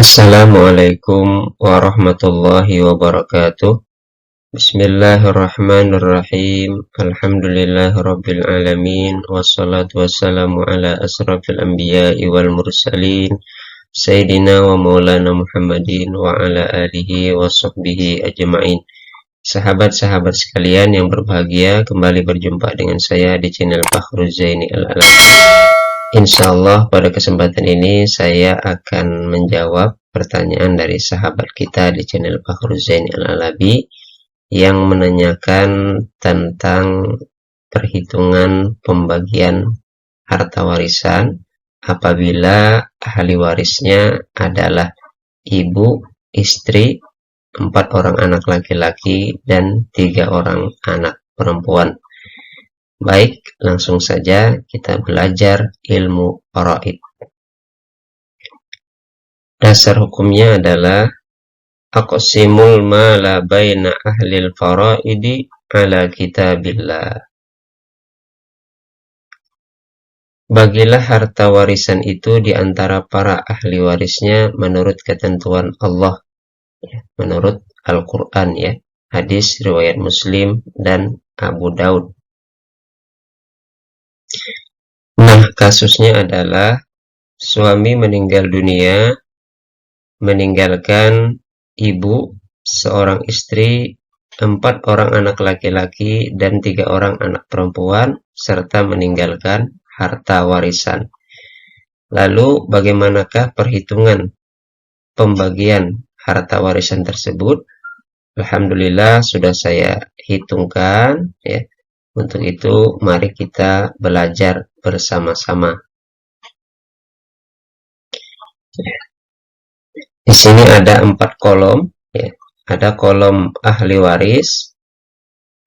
Assalamualaikum warahmatullahi wabarakatuh. Bismillahirrahmanirrahim. Alhamdulillahirabbil alamin wassalatu wassalamu ala asrafil anbiya'i wal mursalin sayyidina wa maulana Muhammadin wa ala alihi wa sahbihi ajma'in. Sahabat-sahabat sekalian yang berbahagia, kembali berjumpa dengan saya di channel Fakhru Zaini Al-Alabi. Insyaallah pada kesempatan ini saya akan menjawab pertanyaan dari sahabat kita di channel Fakhru Zaini Al-Alabi yang menanyakan tentang perhitungan pembagian harta warisan apabila ahli warisnya adalah ibu, istri, 4 orang anak laki-laki dan 3 orang anak perempuan. Baik, langsung saja kita belajar ilmu faraid. Dasar hukumnya adalah aqsimul mala baina ahlil faraidi ala kitabillah. Bagilah harta warisan itu di antara para ahli warisnya menurut ketentuan Allah, menurut Al-Quran ya. Hadis riwayat Muslim dan Abu Daud. Nah, kasusnya adalah suami meninggal dunia, meninggalkan ibu, seorang istri, 4 orang anak laki-laki, dan 3 orang anak perempuan, serta meninggalkan harta warisan. Lalu, bagaimanakah perhitungan pembagian harta warisan tersebut? Alhamdulillah sudah saya hitungkan ya. Untuk itu, mari kita belajar bersama-sama. Di sini ada 4 kolom. Ya. Ada kolom ahli waris,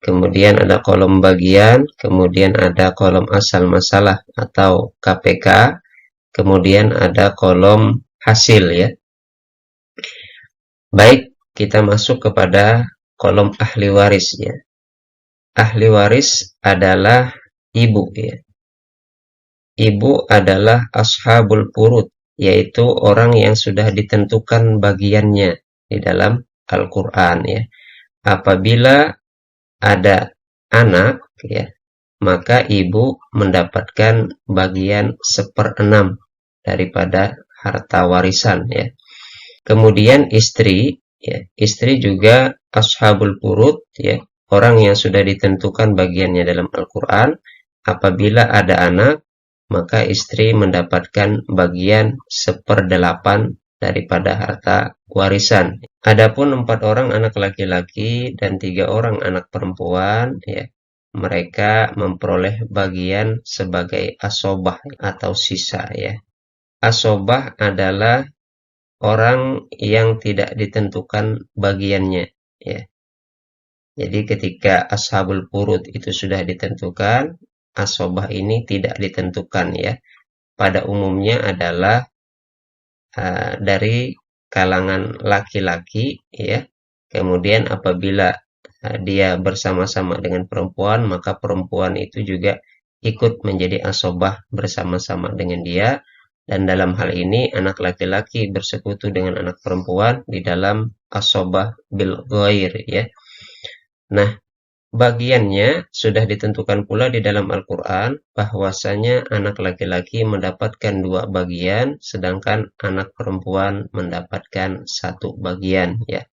kemudian ada kolom bagian, kemudian ada kolom asal masalah atau KPK, kemudian ada kolom hasil ya. Baik, kita masuk kepada kolom ahli waris ya. Ahli waris adalah ibu ya. Ibu adalah ashabul furud, yaitu orang yang sudah ditentukan bagiannya di dalam Al-Quran ya. Apabila ada anak ya, maka ibu mendapatkan bagian 1/6 daripada harta warisan ya. Kemudian istri ya, istri juga ashabul furud ya. Orang yang sudah ditentukan bagiannya dalam Al-Quran, apabila ada anak, maka istri mendapatkan bagian 1/8 daripada harta warisan. Adapun 4 orang anak laki-laki dan 3 orang anak perempuan, ya, mereka memperoleh bagian sebagai asobah atau sisa. Ya. Asobah adalah orang yang tidak ditentukan bagiannya. Ya. Jadi ketika ashabul furud itu sudah ditentukan, asobah ini tidak ditentukan ya. Pada umumnya adalah dari kalangan laki-laki ya. Kemudian apabila dia bersama-sama dengan perempuan, maka perempuan itu juga ikut menjadi asobah bersama-sama dengan dia. Dan dalam hal ini anak laki-laki bersekutu dengan anak perempuan di dalam asobah bil ghair ya. Nah, bagiannya sudah ditentukan pula di dalam Al-Quran bahwasanya anak laki-laki mendapatkan 2 bagian, sedangkan anak perempuan mendapatkan 1 bagian. Ya.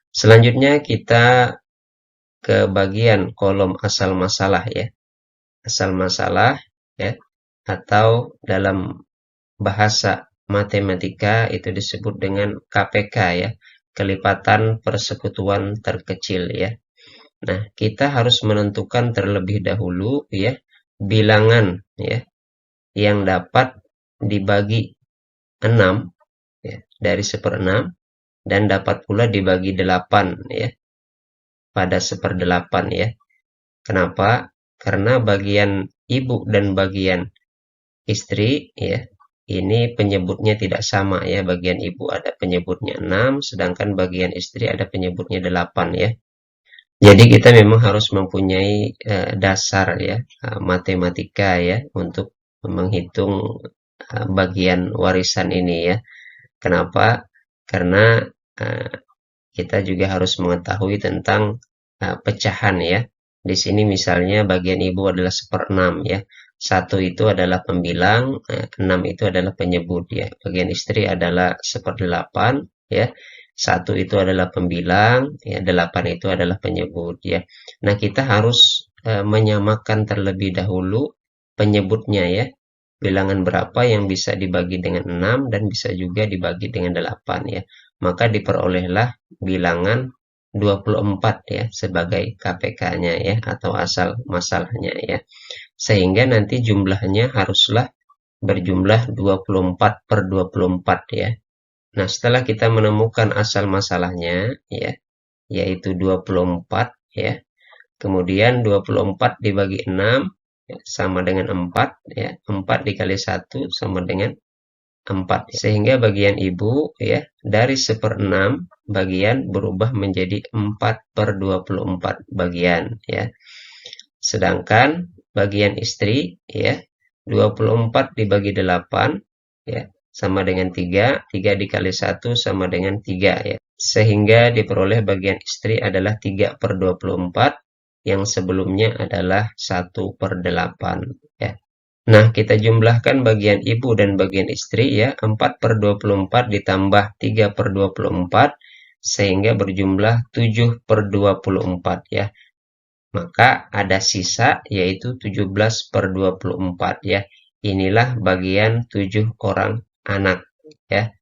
Selanjutnya kita ke bagian kolom asal masalah ya. Asal masalah ya, atau dalam bahasa matematika itu disebut dengan KPK ya. Kelipatan persekutuan terkecil ya. Nah, kita harus menentukan terlebih dahulu ya bilangan ya yang dapat dibagi 6 ya, dari 1/6 dan dapat pula dibagi 8 ya pada 1/8 ya. Kenapa? Karena bagian ibu dan bagian istri ya, ini penyebutnya tidak sama ya. Bagian ibu ada penyebutnya 6, sedangkan bagian istri ada penyebutnya 8 ya. Jadi kita memang harus mempunyai dasar ya, matematika ya, untuk menghitung bagian warisan ini ya. Kenapa? Karena kita juga harus mengetahui tentang pecahan ya. Di sini misalnya bagian ibu adalah 1/6 ya. 1 itu adalah pembilang, 6 itu adalah penyebut ya. Bagian istri adalah 1/8 ya. 1 itu adalah pembilang, ya 8 itu adalah penyebut ya. Nah, kita harus menyamakan terlebih dahulu penyebutnya ya. Bilangan berapa yang bisa dibagi dengan 6 dan bisa juga dibagi dengan 8 ya. Maka diperolehlah bilangan 24 ya sebagai KPK-nya ya atau asal masalahnya ya. Sehingga nanti jumlahnya haruslah berjumlah 24/24 ya. Nah, setelah kita menemukan asal masalahnya ya, yaitu 24 ya. Kemudian 24 dibagi 6 ya, sama dengan 4 ya. 4 dikali 1 sama dengan 4. Sehingga bagian ibu ya dari 1/6 bagian berubah menjadi 4/24 bagian ya. Sedangkan bagian istri ya 24 dibagi 8 ya sama dengan 3. 3 dikali 1 sama dengan 3 ya. Sehingga diperoleh bagian istri adalah 3/24 yang sebelumnya adalah 1/8 ya. Nah, kita jumlahkan bagian ibu dan bagian istri ya. 4/24 ditambah 3/24 sehingga berjumlah 7/24 ya. Maka ada sisa yaitu 17/24 ya. Inilah bagian 7 orang anak ya.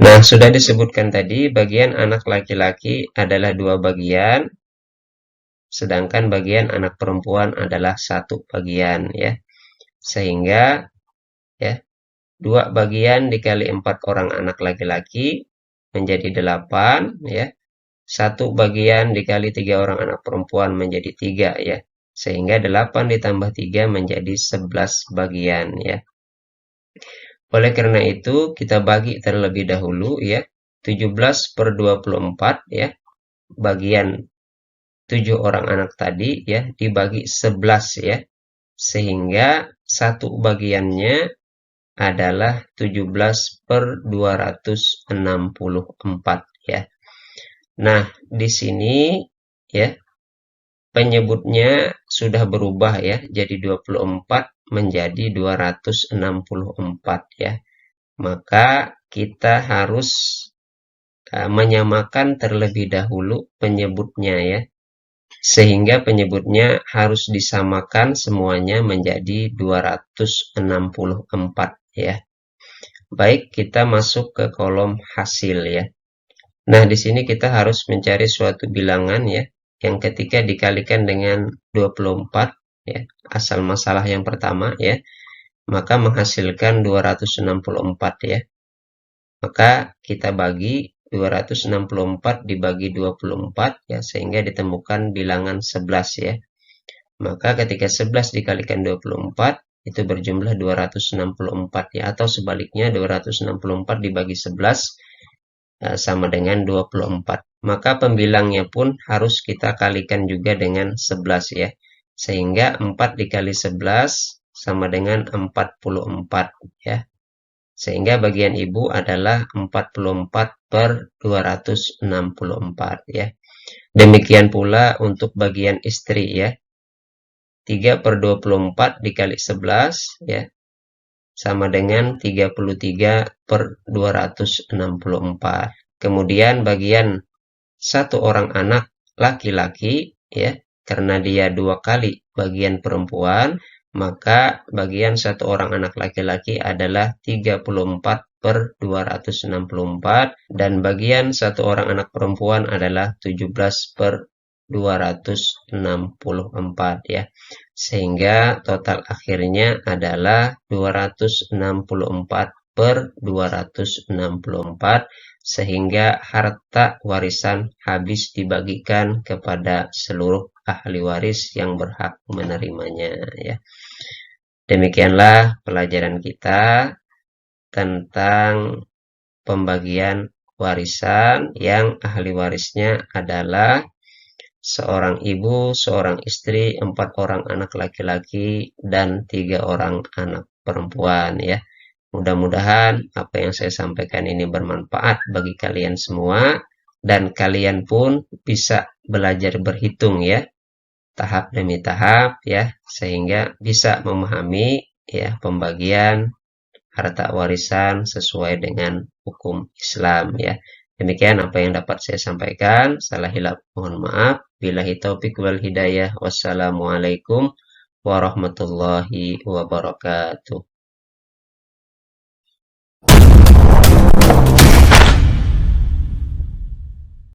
Nah, sudah disebutkan tadi bagian anak laki-laki adalah 2 bagian, sedangkan bagian anak perempuan adalah 1 bagian ya. Sehingga ya 2 bagian dikali 4 orang anak laki-laki menjadi 8 ya. 1 bagian dikali 3 orang anak perempuan menjadi 3 ya. Sehingga 8 ditambah 3 menjadi 11 bagian ya. Oleh karena itu kita bagi terlebih dahulu ya. 17/24 ya. Bagian 7 orang anak tadi ya dibagi 11 ya. Sehingga satu bagiannya adalah 17/264 ya. Nah, di sini ya penyebutnya sudah berubah ya jadi 24 menjadi 264 ya. Maka kita harus menyamakan terlebih dahulu penyebutnya ya. Sehingga penyebutnya harus disamakan semuanya menjadi 264 ya. Baik, kita masuk ke kolom hasil ya. Nah, di sini kita harus mencari suatu bilangan ya, yang ketika dikalikan dengan 24 ya, asal masalah yang pertama ya, maka menghasilkan 264 ya. Maka kita bagi 264 dibagi 24 ya sehingga ditemukan bilangan 11 ya. Maka ketika 11 dikalikan 24 itu berjumlah 264 ya, atau sebaliknya 264 dibagi 11 sama dengan 24. Maka pembilangnya pun harus kita kalikan juga dengan 11 ya. Sehingga 4 dikali 11 sama dengan 44 ya. Sehingga bagian ibu adalah 44/264 ya. Demikian pula untuk bagian istri ya. 3/24 dikali 11 ya. Sama dengan 33/264. Kemudian bagian satu orang anak laki-laki ya. Karena dia 2 kali bagian perempuan, maka bagian satu orang anak laki-laki adalah 34/264 dan bagian satu orang anak perempuan adalah 17/264 ya. Sehingga total akhirnya adalah 264/264 sehingga harta warisan habis dibagikan kepada seluruh ahli waris yang berhak menerimanya ya. Demikianlah pelajaran kita tentang pembagian warisan yang ahli warisnya adalah seorang ibu, seorang istri, 4 orang anak laki-laki, dan 3 orang anak perempuan ya. Mudah-mudahan apa yang saya sampaikan ini bermanfaat bagi kalian semua dan kalian pun bisa belajar berhitung ya, tahap demi tahap ya, sehingga bisa memahami ya pembagian harta warisan sesuai dengan hukum Islam ya. Demikian apa yang dapat saya sampaikan. Salah hilaf mohon maaf. Billahi taufik wal hidayah. Wassalamualaikum warahmatullahi wabarakatuh.